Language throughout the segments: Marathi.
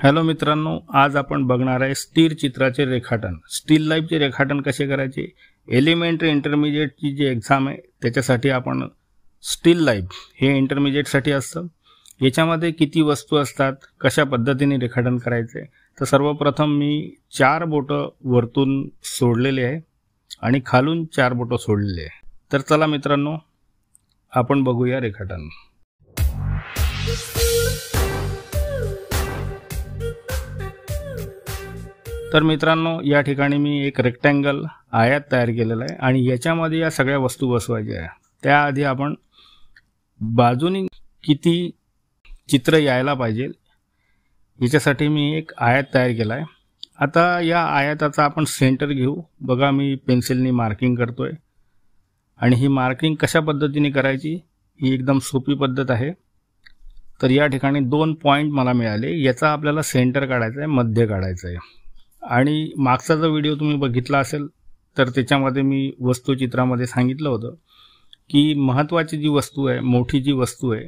हॅलो मित्रांनो, आज आपण बघणार आहे स्थिर चित्राचे रेखाटन, स्टील लाईफचे रेखाटन कसे करायचे। एलिमेंटरी इंटरमिजिएटची जी एक्झाम आहे त्याच्यासाठी आपण स्टील लाईफ हे इंटरमिजिएटसाठी असतं। याच्यामध्ये किती वस्तू असतात, कशा पद्धतीने रेखाटन करायचे। तर सर्वप्रथम मी 4 बोटं वरतून सोडलेले आहे आणि खालून 4 बोटं सोडलेले आहे। तर चला मित्रांनो, आपण बघूया रेखाटन। तर मित्रांनो, या ठिकाणी मी एक रेक्टँगल आयत तयार केलेला आहे आणि याच्यामध्ये या सगळ्या वस्तू बसवायच्या आहे। त्याआधी आपण बाजूनी किती चित्र यायला पाहिजे याच्यासाठी मी एक आयत तयार केला आहे। आता या आयताचा आपण सेंटर घेऊ। बघा, मी पेन्सिलनी मार्किंग करतोय आणि ही मार्किंग कशा पद्धतीने करायची ही एकदम सोपी पद्धत आहे। तर या ठिकाणी 2 पॉइंट मला मिळाले, याचा आपल्याला सेंटर काढायचा आहे, मध्य काढायचं आहे। आणि मागचा जो व्हिडिओ तुम्ही बघितला असेल तर त्याच्यामध्ये मी वस्तुचित्रामध्ये सांगितलं होतं की महत्त्वाची जी वस्तू आहे, मोठी जी वस्तू आहे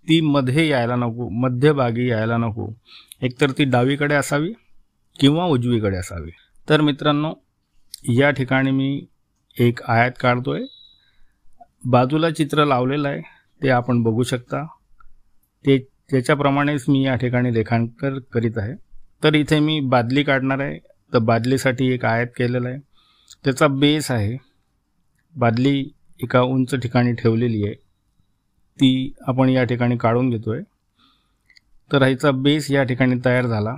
ती मध्ये यायला नको, मध्यभागी यायला नको। एकतर ती डावीकडे असावी किंवा उजवीकडे असावी। तर मित्रांनो, या ठिकाणी मी एक आयत काढतोय, बाजूला चित्र लावलेलं आहे ते आपण बघू शकता। त्याच्याप्रमाणेच मी या ठिकाणी रेखांकन करीत आहे। तर इथे मी बादली काढणार आहे। तर बादलीसाठी एक आयत केलेला आहे, त्याचा बेस आहे। बादली एका उंच ठिकाणी ठेवलेली आहे, ती आपण या ठिकाणी काढून घेतोय। तर ह्याचा बेस या ठिकाणी तयार झाला।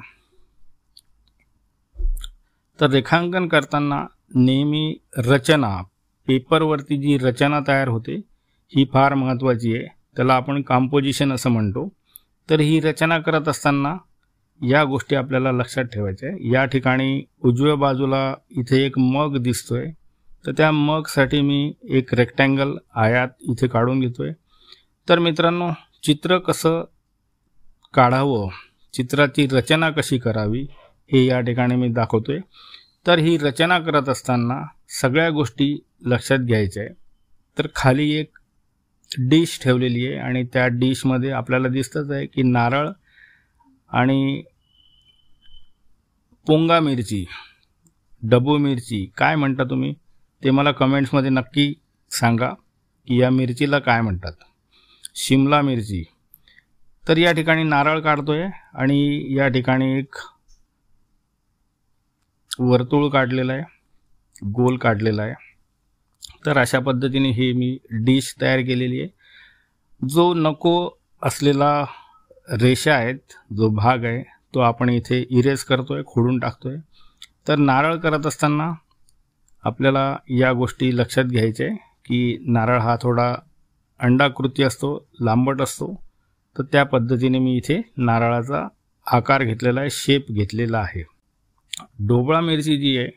तर रेखांकन करताना नेहमी रचना, पेपरवरती जी रचना तयार होते ही फार महत्त्वाची आहे, त्याला आपण कंपोजिशन असं म्हणतो। तर ही रचना करत असताना या गोष्टी आपल्याला लक्षात ठेवायच्या आहे। या ठिकाणी उजव्या बाजूला इथे एक मग दिसतोय, तर त्या मगसाठी मी एक रेक्टँगल आयत इथे काढून घेतोय। तर मित्रांनो, चित्र कसं काढावं, चित्राची रचना कशी करावी हे या ठिकाणी मी दाखवतोय। तर ही रचना करत असताना सगळ्या गोष्टी लक्षात घ्यायच्या आहे। तर खाली एक डिश ठेवलेली आहे आणि त्या डिशमध्ये आपल्याला दिसतच आहे की नारळ आणि पोंगा मिरची, डबू मिरची काय म्हणता तुम्ही ते मला कमेंट्समध्ये नक्की सांगा की या मिरचीला काय म्हणतात। शिमला मिरची। तर या ठिकाणी नारळ काढतोय आणि या ठिकाणी एक वर्तुळ काढलेला आहे, गोल काढलेला आहे। तर अशा पद्धतीने हे मी डिश तयार केलेली आहे। जो नको असलेला रेषा आहेत, जो भाग आहे तो आपण इथे इरेज करतोय, खोडून टाकतोय। तर नारळ करत असताना आपल्याला या गोष्टी लक्षात घ्यायच्या आहे की नारळ हा थोडा अंडाकृती असतो, लांबट असतो। तर त्या पद्धतीने मी इथे नारळाचा आकार घेतलेला आहे, शेप घेतलेला आहे। ढोबळा मिरची जी आहे,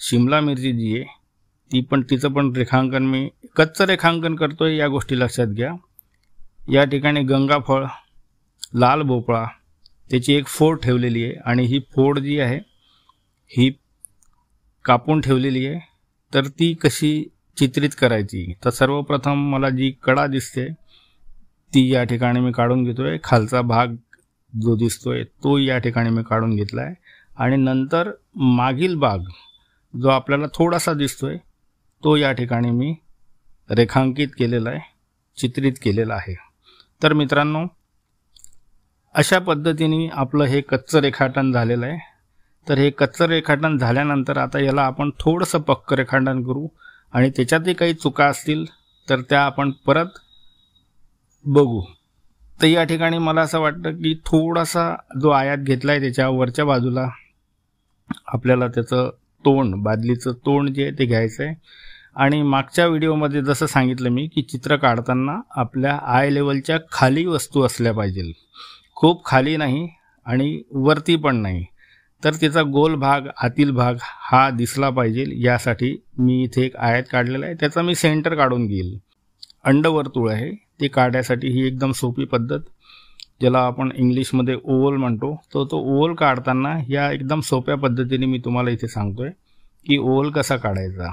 शिमला मिरची जी आहे तिचं पण रेखांकन मी कच्चं रेखांकन करतोय, या गोष्टी लक्षात घ्या। या ठिकाणी गंगाफळ, लाल भोपळा, त्याची एक फोड ठेवलेली आहे आणि ही फोड जी आहे ही कापून ठेवलेली आहे। तर ती कशी चित्रित करायची, तर सर्वप्रथम मला जी कडा दिसते ती या ठिकाणी मी काढून घेतोय। खालचा भाग जो दिसतोय तो या ठिकाणी मी काढून घेतला आहे आणि नंतर मागील भाग जो आपल्याला थोडासा दिसतोय तो या ठिकाणी मी रेखांकित केलेला आहे, चित्रित केलेला आहे। तर मित्रांनो, अशा पद्धतीने आपलं हे कच्चं रेखाटन झालेलं आहे। तर हे कच्चं रेखाटन झाल्यानंतर आता याला आपण थोडंसं पक्कं रेखाटन करू आणि त्याच्यातही काही चुका असतील तर त्या आपण परत बघू। तर या ठिकाणी मला असं वाटतं की थोडासा जो आयत घेतला आहे त्याच्या वरच्या बाजूला आपल्याला त्याचं तोंड, बादलीचं तोंड जे आहे ते घ्यायचं आहे। आणि मागच्या व्हिडिओमध्ये जसं सांगितलं मी की चित्र काढताना आपल्या आय लेवलच्या खाली वस्तू असल्या पाहिजे, खूप खाली नाही आणि वरती पण नाही। तर त्याचा गोल भाग, आतील भाग हा दिसला पाहिजे, यासाठी मी इथे एक आयत काढलेला आहे, त्याचा मी सेंटर काढून घेईल। अंडवर्तुळ आहे ते काढण्यासाठी ही एकदम सोपी पद्धत, ज्याला आपण इंग्लिशमध्ये ओव्हल म्हणतो। तो ओव्हल काढताना या एकदम सोप्या पद्धतीने मी तुम्हाला इथे सांगतोय की ओव्हल कसा काढायचा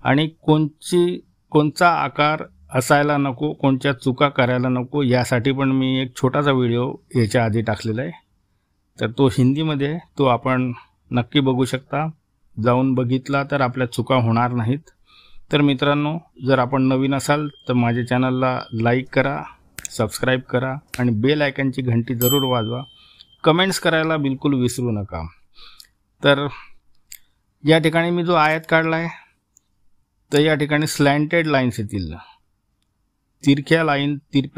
आणि कोणचा आकार असायला नको, कोणत्या चुका करायला नको, यासाठी पण मी एक छोटासा व्हिडिओ याच्या आधी टाकलेला आहे। तर तो हिंदीमध्ये आहे, तो आपण नक्की बघू शकता. जाऊन बघितला तर आपल्या चुका होणार नाहीत. तर मित्रांनो, जर आपण नवीन असाल तर माझ्या चॅनलला लाईक करा, सबस्क्राईब करा आणि बेल आयकॉनची घंटी जरूर वाजवा. कमेंट्स करायला बिलकुल विसरू नका. तर या ठिकाणी मी जो आयत काढला आहे तर या ठिकाणी स्लँटेड लाईन्स येतील, तिरप्या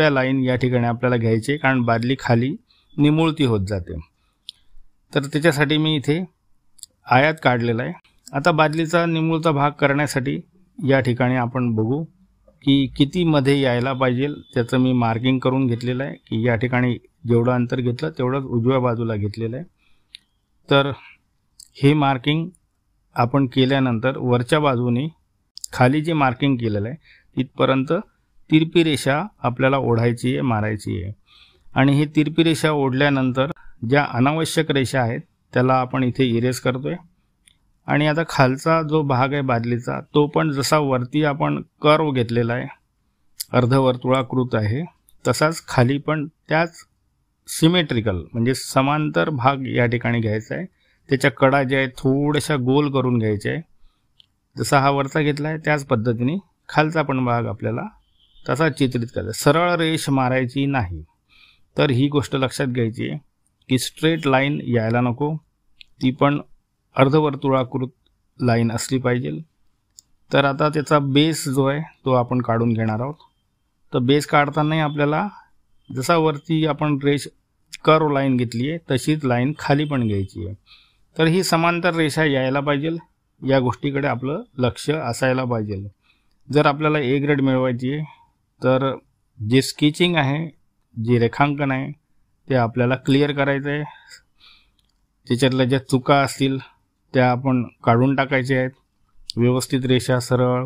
लाईन या ठिकाणी आपल्याला घ्यायचे, कारण बादली खाली निमुळती होत जाते. तर त्याच्यासाठी मी इथे आयत काढलेला आहे. आता बादलीचा निमुळता भाग करण्यासाठी या ठिकाणी आपण बघू की किती मध्ये यायला पाहिजे. त्याचं मी मार्किंग करून घेतलेलं आहे की या ठिकाणी जेवढं अंतर घेतलं तेवढंच उजव्या बाजूला घेतलेलं आहे. तर हे मार्किंग आपण केल्यानंतर वरच्या बाजूने खाली जे मार्किंग केलेलं आहे तिथपर्यंत तिरपी रेषा आपल्याला ओढायची आहे, मारायची आहे. आणि ही तिरपी रेषा ओढल्यानंतर ज्या अनावश्यक रेषा आहेत त्याला आपण इथे इरेज करतोय. आणि आता खालचा जो भाग आहे बादलीचा तो पण जसा वरती आपण कर्व घेतलेला आहे, अर्धवर्तुळाकृत आहे, तसाच खाली पण त्याच सिमेट्रिकल म्हणजे समांतर भाग या ठिकाणी घ्यायचा आहे. त्याच्या कडा ज्या आहेत थोड्याशा गोल करून घ्यायच्या आहे. जसा हा वरचा घेतला आहे त्याच पद्धतीने खालचा पण भाग आपल्याला तसा चित्रित करायचा. सरळ रेष मारायची नाही. तर ही गोष्ट लक्षात घ्यायची आहे की स्ट्रेट लाईन यायला नको, ती पण अर्धवर्तुळाकृत लाईन असली पाहिजे. तर आता त्याचा बेस जो आहे तो आपण काढून घेणार आहोत. तर बेस काढतानाही आपल्याला जसा वरती आपण रेष कर्व लाईन घेतली आहे तशीच लाईन खाली पण घ्यायची आहे. तर ही समांतर रेषा यायला पाहिजे, या गोष्टीकडे आपलं लक्ष असायला पाहिजे. जर आपल्याला ए ग्रेड मिळवायची आहे तर जे स्केचिंग आहे, जे रेखांकन आहे ते आपल्याला क्लिअर करायचं आहे. त्याच्यातल्या ज्या चुका असतील त्या आपण काढून टाकायच्या आहेत. व्यवस्थित रेषा, सरळ,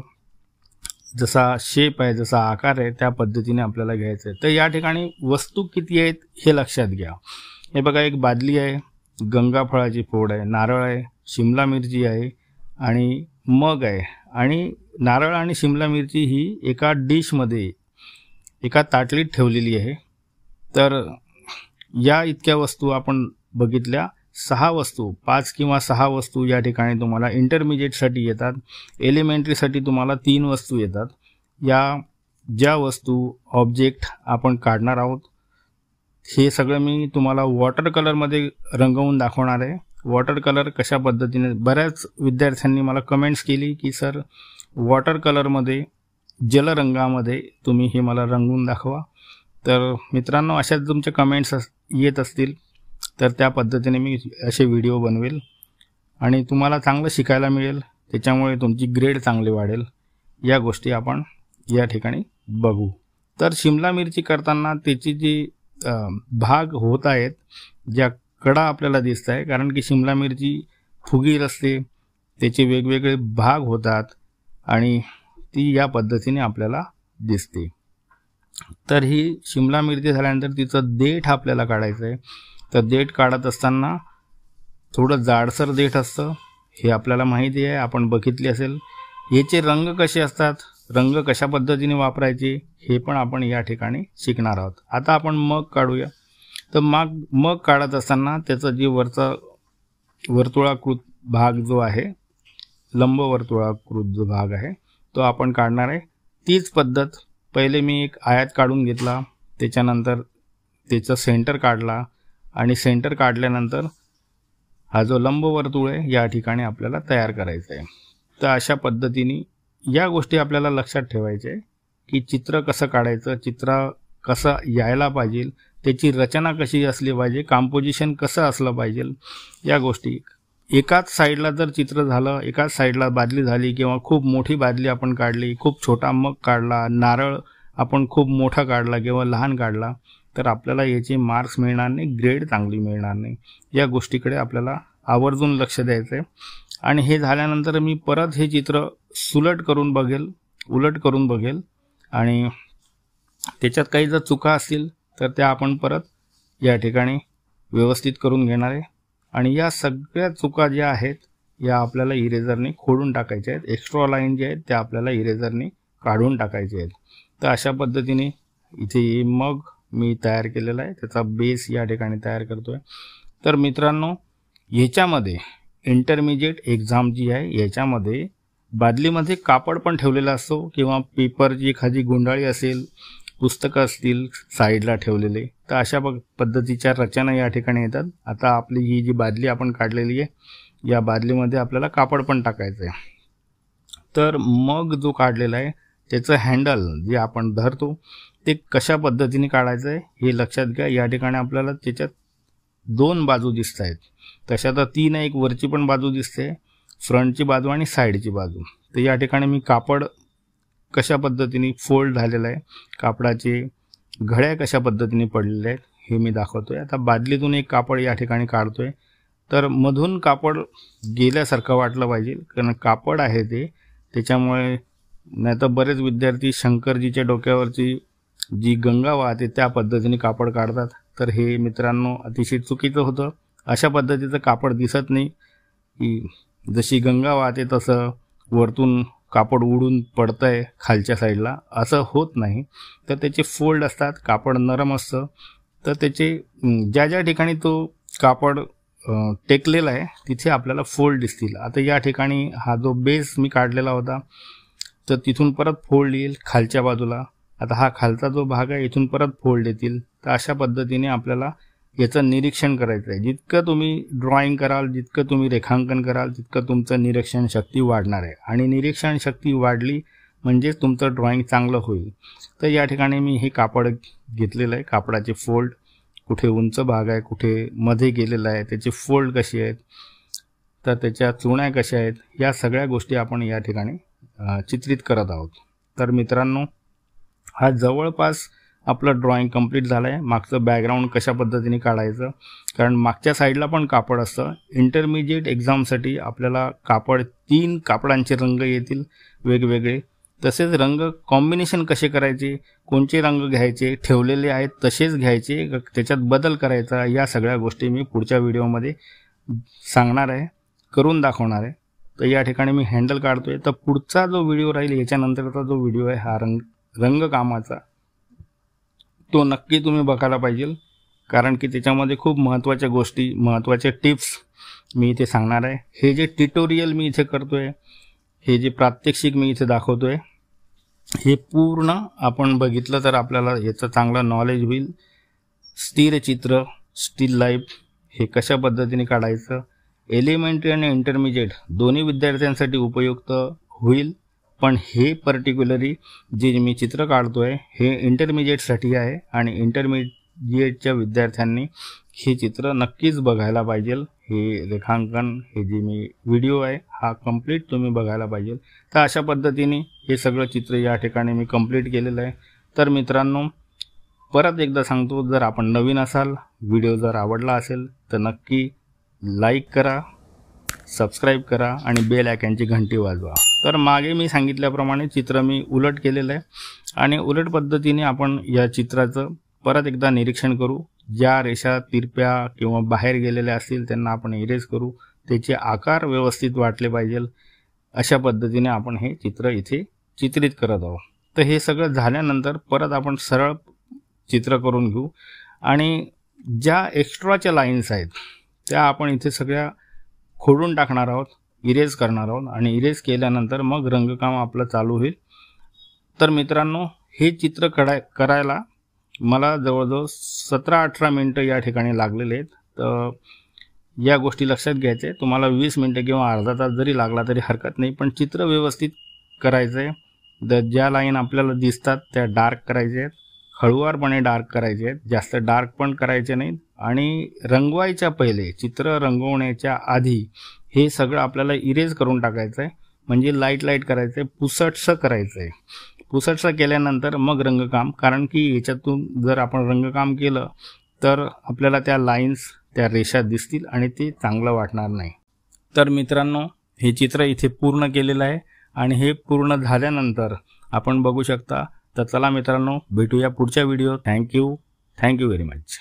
जसा शेप आहे, जसा आकार आहे त्या पद्धतीने आपल्याला घ्यायचं आहे. तर या ठिकाणी वस्तू किती आहेत हे लक्षात घ्या. हे बघा, एक बादली आहे, गंगाफळाची फोड आहे, नारळ आहे, शिमला मिरची आहे आणि मग आहे. आणि नारळ आणि शिमला मिरची ही एका डिशमध्ये, एका ताटलीत ठेवलेली आहे. तर या इतक्या वस्तू आपण बघितल्या. 6 वस्तू, 5 किंवा 6 वस्तू या ठिकाणी तुम्हाला इंटरमिजिएटसाठी येतात. एलिमेंटरीसाठी तुम्हाला 3 वस्तू येतात. या ज्या वस्तू, ऑब्जेक्ट आपण काढणार आहोत हे सगळं मी तुम्हाला वॉटर कलरमध्ये रंगवून दाखवणार आहे. वॉटर कलर कशा पद्धतीने, बऱ्याच विद्यार्थ्यांनी मला कमेंट्स केली की सर वॉटर कलरमध्ये, जलरंगामध्ये तुम्ही हे मला रंगवून दाखवा. तर मित्रांनो, अशाच तुमचे कमेंट्स येत असतील तर त्या पद्धतीने मी असे व्हिडिओ बनवेल आणि तुम्हाला चांगलं शिकायला मिळेल. त्याच्यामुळे तुमची ग्रेड चांगली वाढेल. या गोष्टी आपण या ठिकाणी बघू. तर शिमला मिरची करताना त्याची जी भाग होत आहेत, ज्या कडा आपल्याला दिसत आहे, कारण की शिमला मिरची फुगीर असते, त्याचे वेगवेगळे भाग होतात आणि ती या पद्धतीने आपल्याला दिसते. तर ही शिमला मिरची झाल्यानंतर तिचं देठ आपल्याला काढायचं आहे. तर देठ काढत असताना थोडं जाडसर देठ असतं, हे आपल्याला माहिती आहे, आपण बघितले असेल. याचे रंग कसे असतात, रंग कशा पद्धतीने वापरायचे हे पण आपण या ठिकाणी शिकणार आहोत. आता आपण मग काढूया. तर मग काढत असताना त्याचा जे वरचा वर्तुळाकृत भाग जो आहे, लंब वर्तुळाकृत जो भाग आहे तो आपण काढणार आहे. तीच पद्धत, पहिले मी एक आयत काढून घेतला, त्याच्यानंतर त्याचं सेंटर काढला आणि सेंटर काढल्यानंतर हा जो लंब वर्तुळ आहे या ठिकाणी आपल्याला तयार करायचा आहे. तर अशा पद्धतीने या गोष्टी आपल्याला लक्षात ठेवायच्या आहे की चित्र कसं काढायचं, चित्र कसं यायला पाहिजे, त्याची रचना कशी असली पाहिजे, कंपोजिशन कसं असलं पाहिजे. या गोष्टी एकाच साईडला जर चित्र झालं, एकाच साईडला बादली झाली किंवा खूप मोठी बादली आपण काढली, खूप छोटा मग काढला, नारळ आपण खूप मोठा काढला किंवा लहान काढला, तर आपल्याला याचे मार्क्स मिळणार नाही, ग्रेड चांगली मिळणार नाही. या गोष्टीकडे आपल्याला आवर्जून लक्ष द्यायचं आहे. आणि हे झाल्यानंतर मी परत हे चित्र उलट करून बघेल आणि त्याच्यात काही जर चुका असतील तर त्या आपण परत या ठिकाणी व्यवस्थित करून घेणार आहे. आणि या सगळ्या चुका ज्या आहेत या आपल्याला इरेझरने खोडून टाकायच्या आहेत. एक्स्ट्रा लाईन जे आहेत त्या आपल्याला इरेझरने काढून टाकायचे आहेत. तर अशा पद्धतीने इथे मग मी तयार केलेला आहे, त्याचा बेस या ठिकाणी तयार करतोय. तर मित्रांनो, ह्याच्यामध्ये इंटरमिजिएट एक्झाम जी आहे याच्यामध्ये बादलीमध्ये कापड पण ठेवलेला असतो किंवा पेपरची एखादी गुंडाळी असेल, पुस्तकं असतील साईडला ठेवलेले, तर अशा पद्धतीच्या रचना या ठिकाणी येतात. आता आपली ही जी बादली आपण काढलेली आहे या बादलीमध्ये आपल्याला कापड पण टाकायचं आहे. तर मग जो काढलेला आहे त्याचं हँडल जे आपण धरतो ते कशा पद्धतीने काढायचं आहे हे लक्षात घ्या. या ठिकाणी आपल्याला त्याच्यात 2 बाजू दिसत आहेत. तशा तर 3 आहे, एक वरची पण बाजू दिसते, फ्रंटची बाजू आणि साईडची बाजू. तर या ठिकाणी मी कापड कशा पद्धतीने फोल्ड झालेलं आहे, कापडाचे घड्या कशा पद्धतीने पडलेल्या आहेत हे मी दाखवतोय. आता बादलीतून एक कापड या ठिकाणी काढतोय, तर मधून कापड गेल्यासारखं वाटलं पाहिजे, कारण कापड आहे ते, त्याच्यामुळे नाही तर बरेच विद्यार्थी शंकरजीच्या डोक्यावरची जी गंगा वाहते त्या पद्धतीने कापड काढतात. तर हे मित्रांनो अतिशय चुकीचं होतं. अशा पद्धतीचं कापड दिसत नाही की जशी गंगा वाहते तसं वरतून कापड उडून पडतंय खालच्या साईडला, असं होत नाही. तर त्याचे फोल्ड असतात, कापड नरम असतं, तर त्याचे ज्या ज्या ठिकाणी तो कापड टेकलेला आहे तिथे आपल्याला फोल्ड दिसतील. आता या ठिकाणी हा जो बेस मी काढलेला होता तर तिथून परत फोल्ड येईल खालच्या बाजूला. आता हा खालचा जो भाग आहे इथून परत फोल्ड येतील. तर अशा पद्धतीने आपल्याला याचं निरीक्षण करायचं आहे. जितकं तुम्ही ड्रॉइंग कराल, जितकं तुम्ही रेखांकन कराल, तितकं तुमचं निरीक्षण शक्ती वाढणार आहे, आणि निरीक्षण शक्ती वाढली म्हणजेच तुमचं ड्रॉइंग चांगलं होईल. तर या ठिकाणी मी हे कापड घेतलेलं आहे, कापडाचे फोल्ड, कुठे उंच भाग आहे, कुठे मध्ये गेलेला आहे, त्याचे फोल्ड कसे आहेत, तर त्याच्या चुण्या कशा आहेत, या सगळ्या गोष्टी आपण या ठिकाणी चित्रित करत आहोत. तर मित्रांनो, हा जवळपास आपलं ड्रॉइंग कंप्लीट झालं आहे. मागचं बॅकग्राऊंड कशा पद्धतीने काढायचं, कारण मागच्या साईडला पण कापड असतं. इंटरमिजिएट एक्झामसाठी आपल्याला 3 कापडांचे रंग येतील वेगवेगळे. तसेच रंग कॉम्बिनेशन कसे करायचे, कोणते रंग घ्यायचे, ठेवलेले आहेत तसेच घ्यायचे, त्याच्यात बदल करायचा, या सगळ्या गोष्टी मी पुढच्या व्हिडिओमध्ये सांगणार आहे, करून दाखवणार आहे. तर या ठिकाणी मी हँडल काढतोय. तर पुढचा जो व्हिडिओ राहील याच्यानंतरचा जो व्हिडिओ आहे हा रंगकामाचा, तो नक्की तुम्ही बघायला पाहिजे, कारण की त्याच्यामध्ये खूप महत्त्वाच्या गोष्टी, महत्त्वाचे टिप्स मी इथे सांगणार आहे. हे जे ट्युटोरियल मी इथे करतोय, हे जे प्रात्यक्षिक मी इथे दाखवतोय, हे पूर्ण आपण बघितलं तर आपल्याला याचं चांगलं नॉलेज होईल. स्थिर चित्र, स्टील लाईफ हे कशा पद्धतीने काढायचं, एलिमेंटरी आणि इंटरमिजिएट दोन्ही विद्यार्थ्यांसाठी उपयुक्त होईल. पण हे पर्टिक्युलरली जे मी चित्र काढतोय हे इंटरमिजिएटसाठी आहे, आणि इंटरमिजिएटच्या विद्यार्थ्यांनी हे चित्र नक्कीच बघायला पाहिजे. हे रेखांकन, हे जे मी व्हिडिओ आहे हा कंप्लीट तुम्ही बघायला पाहिजे. तर अशा पद्धतीने हे सगळं चित्र या ठिकाणी मी कंप्लीट केलेलं आहे. तर मित्रांनो, परत एकदा सांगतो, जर आपण नवीन असाल, व्हिडिओ जर आवडला असेल तर नक्की लाईक करा, सबस्क्राईब करा आणि बेल आयकॉनची घंटी वाजवा. तर मागे मी सांगितल्याप्रमाणे चित्र मी उलट केलेलं आहे, आणि उलट पद्धतीने आपण या चित्राचं परत एकदा निरीक्षण करू. ज्या रेषा तिरप्या किंवा बाहेर गेलेल्या असतील त्यांना आपण इरेज करू, त्याचे आकार व्यवस्थित वाटले पाहिजे, अशा पद्धतीने आपण हे चित्र इथे चित्रित करत आहोत. तर हे सगळं झाल्यानंतर परत आपण सरळ चित्र करून घेऊ, आणि ज्या एक्स्ट्राच्या लाईन्स आहेत त्या आपण इथे सगळ्या खोडून टाकणार आहोत, इरेज करणार आहोत, आणि इरेज केल्यानंतर मग रंगकाम आपलं चालू होईल. तर मित्रांनो, हे चित्र करायला मला जवळजवळ 17-18 मिनटं या ठिकाणी लागलेले आहेत. तर या गोष्टी लक्षात घ्यायच्या. तुम्हाला 20 मिनटं किंवा अर्धा तास जरी लागला तरी हरकत नाही, पण चित्र व्यवस्थित करायचं आहे. ज्या लाईन आपल्याला दिसतात त्या डार्क करायच्या आहेत, हळुवारपणे डार्क करायचे आहेत, जास्त डार्क पण करायचे नाहीत, आणि रंगवायच्या पहिले, चित्र रंगवण्याच्या आधी हे सगळं आपल्याला इरेज करून टाकायचं आहे. म्हणजे लाईट करायचं आहे, पुसटसं करायचं आहे. पुसटसं केल्यानंतर मग रंगकाम, कारण की याच्यातून जर आपण रंगकाम केलं तर आपल्याला त्या लाईन्स, त्या रेषा दिसतील आणि ते चांगलं वाटणार नाही. तर मित्रांनो, हे चित्र इथे पूर्ण केलेलं आहे, आणि हे पूर्ण झाल्यानंतर आपण बघू शकता. तर चला मित्रांनो, भेटूया पुढच्या व्हिडिओ. Thank you very much.